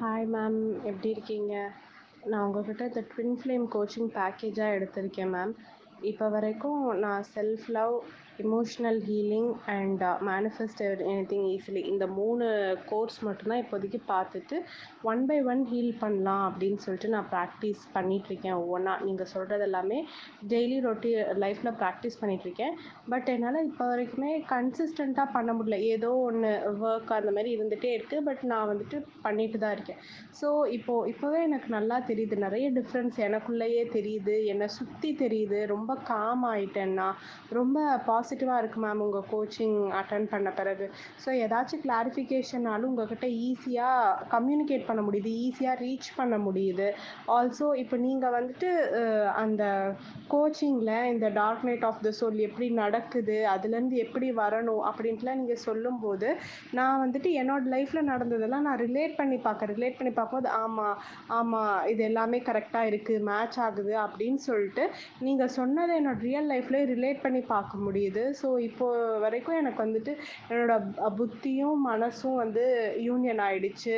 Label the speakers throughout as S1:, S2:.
S1: Hi ma'am, எப்படி இருக்கீங்க? நான் உங்ககிட்ட இந்த ட்வின் ஃப்ளேம் கோச்சிங் பேக்கேஜாக எடுத்திருக்கேன் மேம். இப்போ வரைக்கும் நான் self love, emotional healing and manifest anything easily இந்த 3 கோர்ஸ் மட்டும்தான் இப்போதைக்கு பார்த்துட்டு ஒன் பை ஒன் ஹீல் பண்ணலாம் அப்படின்னு சொல்லிட்டு நான் ப்ராக்டிஸ் பண்ணிகிட்ருக்கேன். ஒவ்வொன்றா நீங்கள் சொல்கிறது எல்லாமே டெய்லி லைஃப்பில் ப்ராக்டிஸ் பண்ணிகிட்ருக்கேன். பட் என்னால் இப்போ வரைக்குமே கன்சிஸ்டண்ட்டாக பண்ண முடியல. ஏதோ ஒன்று ஒர்க் அந்த மாதிரி இருந்துகிட்டே இருக்குது. பட் நான் வந்துட்டு பண்ணிட்டு தான் இருக்கேன். ஸோ இப்போவே எனக்கு நல்லா தெரியுது, நிறைய டிஃப்ரென்ஸ் எனக்குள்ளேயே தெரியுது, என்னை சுற்றி தெரியுது. ரொம்ப காம் ஆயிட்டேன் நான். ரொம்ப பாசிட்டிவாக இருக்குது மேம் உங்கள் கோச்சிங் அட்டன் பண்ண பிறகு. ஸோ ஏதாச்சும் கிளாரிஃபிகேஷன்னாலும் உங்கள்கிட்ட ஈஸியாக கம்யூனிகேட் பண்ண முடியுது, ஈஸியாக ரீச் பண்ண முடியுது. ஆல்சோ இப்போ நீங்கள் வந்துட்டு அந்த கோச்சிங்கில் இந்த dark night of the soul எப்படி நடக்குது, அதுலேருந்து எப்படி வரணும் அப்படின்ட்டுலாம் நீங்கள் சொல்லும்போது நான் வந்துட்டு என்னோட லைஃப்பில் நடந்ததெல்லாம் நான் ரிலேட் பண்ணி பார்க்கும்போது ஆமாம் இது எல்லாமே கரெக்டாக இருக்குது, மேட்ச் ஆகுது அப்படின்னு சொல்லிட்டு நீங்கள் சொன்னதை என்னோட ரியல் லைஃப்லேயே ரிலேட் பண்ணி பார்க்க முடியுது. ஸோ இப்போது வரைக்கும் எனக்கு வந்துட்டு என்னோட புத்தியும் மனசும் வந்து யூனியன் ஆயிடுச்சு.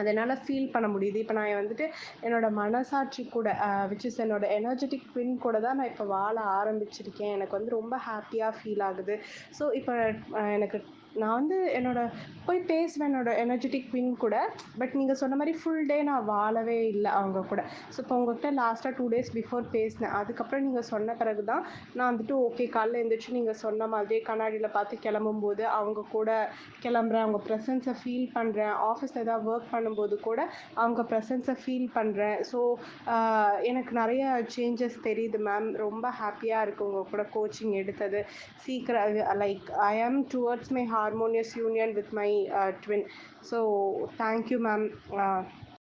S1: அதனால் ஃபீல் பண்ண முடியுது. இப்போ நான் வந்துட்டு என்னோட மனசாட்சி கூட விச் இஸ் என்னோட எனர்ஜெட்டிக் ட்வின் கூட தான் நான் இப்போ வாழ ஆரம்பிச்சிருக்கேன். எனக்கு வந்து ரொம்ப ஹாப்பியாக ஃபீல் ஆகுது. ஸோ இப்போ எனக்கு நான் வந்து போய் பேசுவேன் என்னோட எனர்ஜெட்டிக் ட்வின் கூட. பட் நீங்கள் சொன்ன மாதிரி ஃபுல் டே நான் வாழவே இல்லை அவங்க கூட. ஸோ இப்போ உங்கள்கிட்ட லாஸ்ட்டாக 2 days பிஃபோர் பேசினேன். அதுக்கப்புறம் நீங்கள் சொன்ன பிறகு தான் நான் வந்துட்டு ஓகே, காலைல எழுந்திரிச்சு நீங்கள் சொன்ன மாதிரியே கண்ணாடியில் பார்த்து கிளம்பும்போது அவங்க கூட கிளம்புறேன், அவங்க ப்ரெசன்ஸை ஃபீல் பண்ணுறேன். ஆஃபீஸில் ஏதாவது ஒர்க் பண்ணும்போது கூட அவங்க ப்ரெசன்ஸை ஃபீல் பண்ணுறேன். ஸோ எனக்கு நிறைய சேஞ்சஸ் தெரியுது மேம். ரொம்ப ஹாப்பியாக இருக்குது உங்கள் கூட கோச்சிங் எடுத்தது. சீக்கிரம் லைக் ஐ ஆம் towards my harmonious union with my twin. So thank you ma'am.